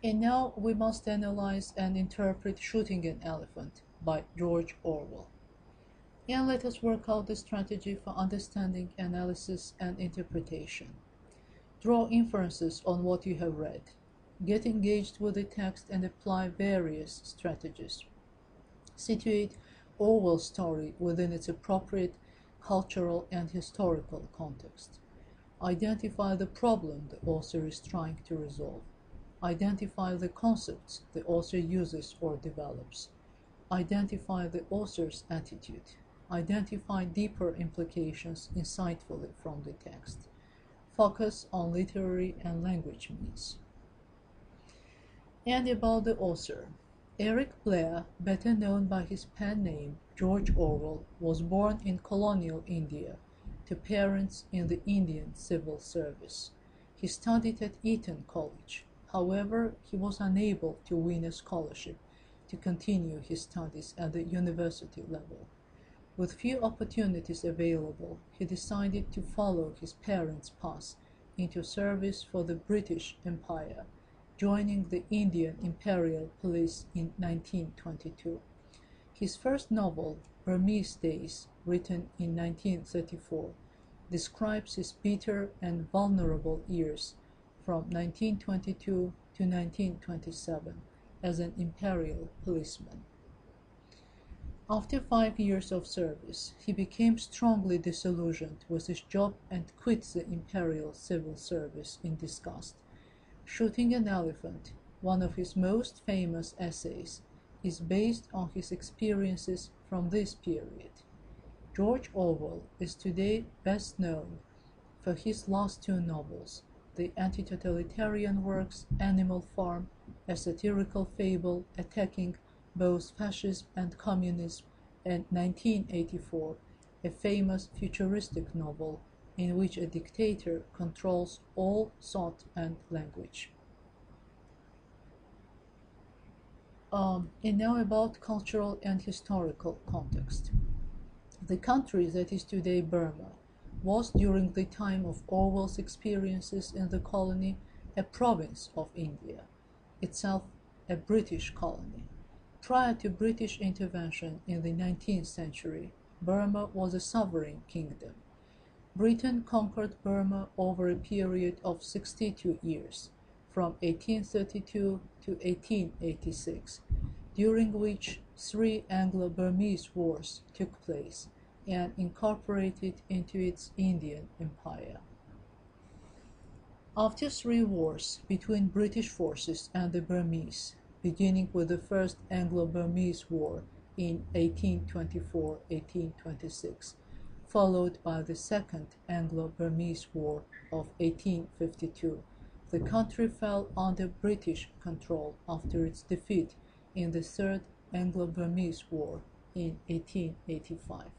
And now we must analyze and interpret Shooting an Elephant by George Orwell. And let us work out the strategy for understanding, analysis, and interpretation. Draw inferences on what you have read. Get engaged with the text and apply various strategies. Situate Orwell's story within its appropriate cultural and historical context. Identify the problem the author is trying to resolve. Identify the concepts the author uses or develops. Identify the author's attitude. Identify deeper implications insightfully from the text. Focus on literary and language means. And about the author. Eric Blair, better known by his pen name George Orwell, was born in colonial India to parents in the Indian Civil Service. He studied at Eton College. However, he was unable to win a scholarship to continue his studies at the university level. With few opportunities available, he decided to follow his parents' path into service for the British Empire, joining the Indian Imperial Police in 1922. His first novel, Burmese Days, written in 1934, describes his bitter and vulnerable years from 1922 to 1927 as an imperial policeman. After 5 years of service, he became strongly disillusioned with his job and quit the imperial civil service in disgust. Shooting an Elephant, one of his most famous essays, is based on his experiences from this period. George Orwell is today best known for his last two novels, the anti-totalitarian works Animal Farm, a satirical fable attacking both fascism and communism, and 1984, a famous futuristic novel in which a dictator controls all thought and language. And now about cultural and historical context. The country that is today Burma was, during the time of Orwell's experiences in the colony, a province of India, itself a British colony. Prior to British intervention in the 19th century, Burma was a sovereign kingdom. Britain conquered Burma over a period of 62 years, from 1832 to 1886, during which 3 Anglo-Burmese wars took place and incorporated into its Indian Empire. After 3 wars between British forces and the Burmese, beginning with the First Anglo-Burmese War in 1824-1826, followed by the Second Anglo-Burmese War of 1852, the country fell under British control after its defeat in the Third Anglo-Burmese War in 1885.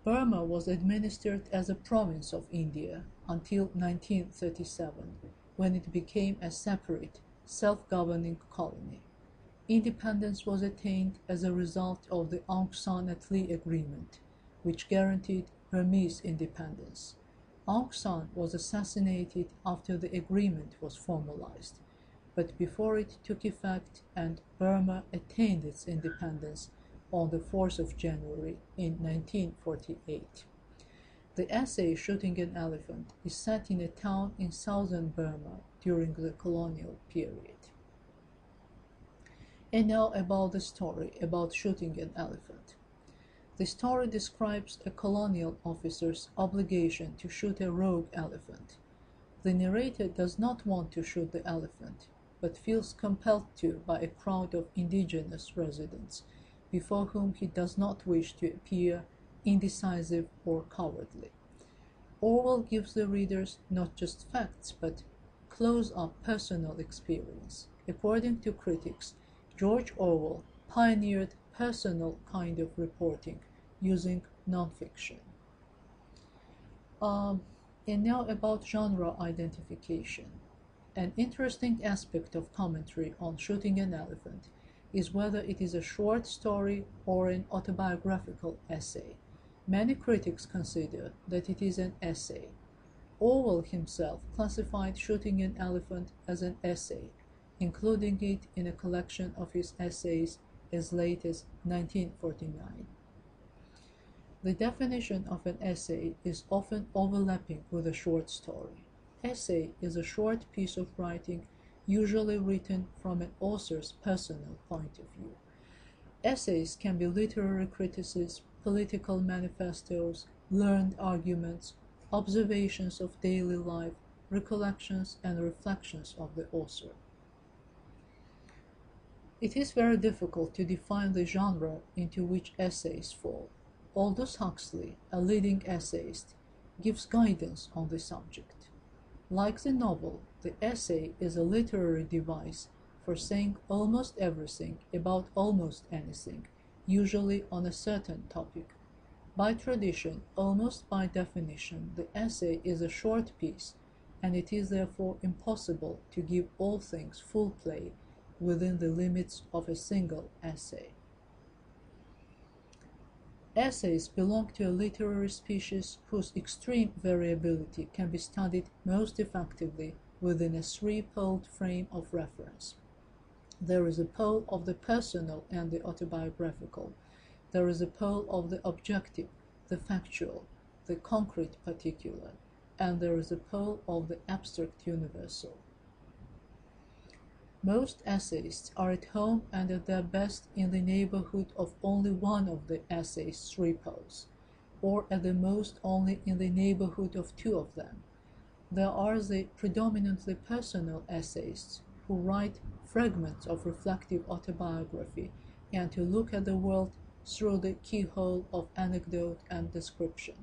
Burma was administered as a province of India until 1937, when it became a separate, self-governing colony. Independence was attained as a result of the Aung San Suu Kyi Agreement, which guaranteed Burmese independence. Aung San was assassinated after the agreement was formalized, but before it took effect, and Burma attained its independence on the 4th of January in 1948. The essay Shooting an Elephant is set in a town in southern Burma during the colonial period. And now about the story about Shooting an Elephant. The story describes a colonial officer's obligation to shoot a rogue elephant. The narrator does not want to shoot the elephant, but feels compelled to by a crowd of indigenous residents, before whom he does not wish to appear indecisive or cowardly. Orwell gives the readers not just facts, but close-up personal experience. According to critics, George Orwell pioneered personal kind of reporting using nonfiction. And now about genre identification. An interesting aspect of commentary on Shooting an Elephant is whether it is a short story or an autobiographical essay. Many critics consider that it is an essay. Orwell himself classified shooting an elephant as an essay, including it in a collection of his essays as late as 1949. The definition of an essay is often overlapping with a short story. Essay is a short piece of writing usually written from an author's personal point of view. Essays can be literary criticism, political manifestos, learned arguments, observations of daily life, recollections and reflections of the author. It is very difficult to define the genre into which essays fall. Aldous Huxley, a leading essayist, gives guidance on the subject. Like the novel, the essay is a literary device for saying almost everything about almost anything, usually on a certain topic. By tradition, almost by definition, the essay is a short piece, and it is therefore impossible to give all things full play within the limits of a single essay. Essays belong to a literary species whose extreme variability can be studied most effectively within a three-poled frame of reference. There is a pole of the personal and the autobiographical. There is a pole of the objective, the factual, the concrete particular, and there is a pole of the abstract universal. Most essayists are at home and at their best in the neighborhood of only one of the essay's three poles, or at the most only in the neighborhood of two of them. There are the predominantly personal essayists who write fragments of reflective autobiography and to look at the world through the keyhole of anecdote and description.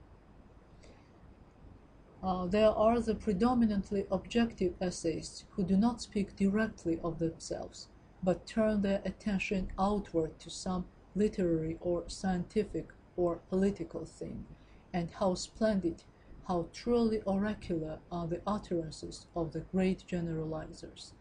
There are the predominantly objective essayists who do not speak directly of themselves, but turn their attention outward to some literary or scientific or political theme, and how splendid, how truly oracular are the utterances of the great generalizers.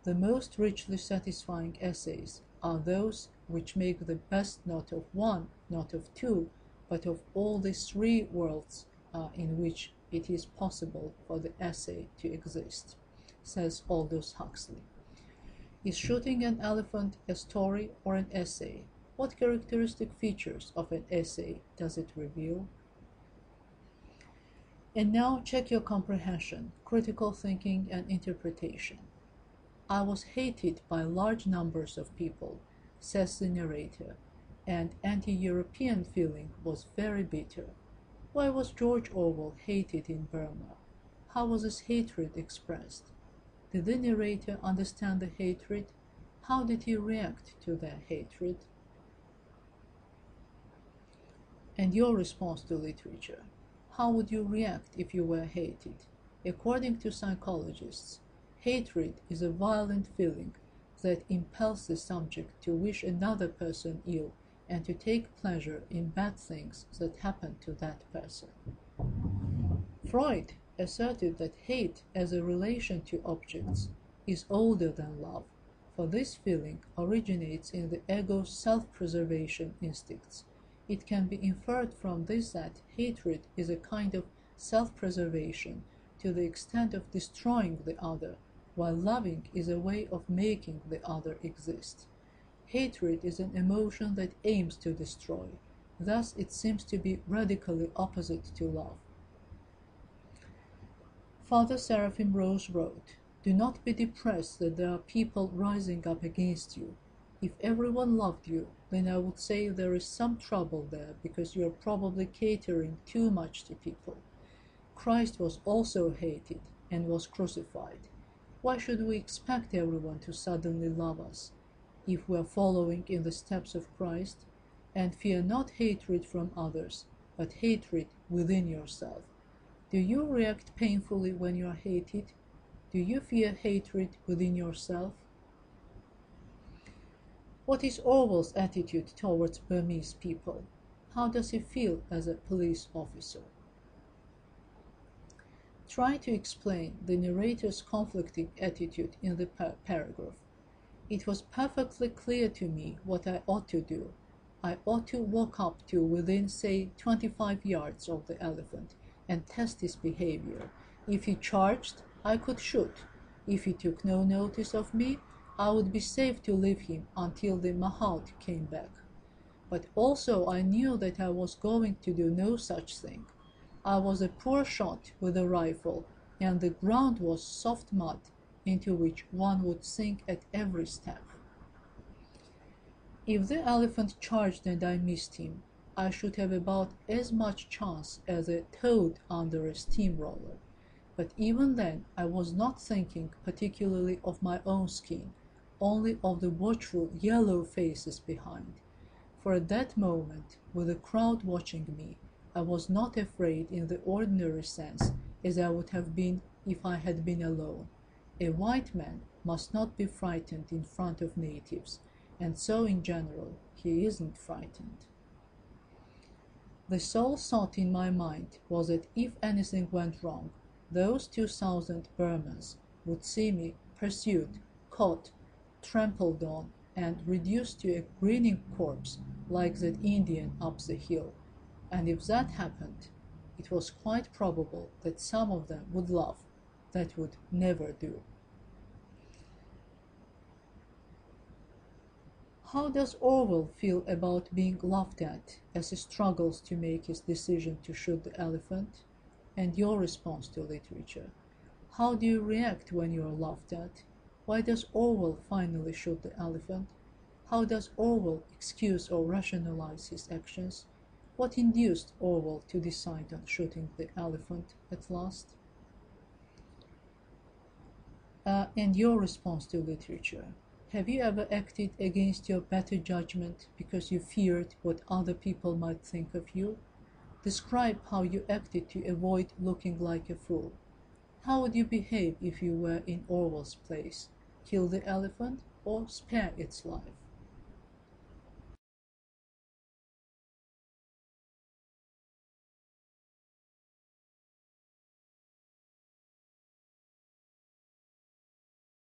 The most richly satisfying essays are those which make the best not of one, not of two, but of all the three worlds in which it is possible for the essay to exist, says Aldous Huxley. Is shooting an elephant a story or an essay? What characteristic features of an essay does it reveal? And now check your comprehension, critical thinking, and interpretation. I was hated by large numbers of people, says the narrator, and anti-European feeling was very bitter. Why was George Orwell hated in Burma? How was his hatred expressed? Did the narrator understand the hatred? How did he react to their hatred? And your response to literature. How would you react if you were hated? According to psychologists, hatred is a violent feeling that impels the subject to wish another person ill and to take pleasure in bad things that happen to that person. Freud asserted that hate as a relation to objects is older than love, for this feeling originates in the ego's self-preservation instincts. It can be inferred from this that hatred is a kind of self-preservation to the extent of destroying the other, while loving is a way of making the other exist. Hatred is an emotion that aims to destroy. Thus, it seems to be radically opposite to love. Father Seraphim Rose wrote, "Do not be depressed that there are people rising up against you. If everyone loved you, then I would say there is some trouble there because you are probably catering too much to people. Christ was also hated and was crucified. Why should we expect everyone to suddenly love us? If we are following in the steps of Christ, and fear not hatred from others, but hatred within yourself. Do you react painfully when you are hated? Do you fear hatred within yourself?" What is Orwell's attitude towards Burmese people? How does he feel as a police officer? Try to explain the narrator's conflicting attitude in the paragraph. It was perfectly clear to me what I ought to do. I ought to walk up to within, say, 25 yards of the elephant and test his behavior. If he charged, I could shoot. If he took no notice of me, I would be safe to leave him until the mahout came back. But also I knew that I was going to do no such thing. I was a poor shot with a rifle, and the ground was soft mud into which one would sink at every step. If the elephant charged and I missed him, I should have about as much chance as a toad under a steamroller. But even then I was not thinking particularly of my own skin, only of the watchful yellow faces behind. For at that moment, with the crowd watching me, I was not afraid in the ordinary sense as I would have been if I had been alone. A white man must not be frightened in front of natives, and so in general he isn't frightened. The sole thought in my mind was that if anything went wrong, those 2,000 Burmans would see me pursued, caught, trampled on, and reduced to a grinning corpse like that Indian up the hill. And if that happened, it was quite probable that some of them would laugh. That would never do. How does Orwell feel about being laughed at as he struggles to make his decision to shoot the elephant? And your response to literature. How do you react when you are laughed at? Why does Orwell finally shoot the elephant? How does Orwell excuse or rationalize his actions? What induced Orwell to decide on shooting the elephant at last? And your response to literature. Have you ever acted against your better judgment because you feared what other people might think of you? Describe how you acted to avoid looking like a fool. How would you behave if you were in Orwell's place? Kill the elephant or spare its life?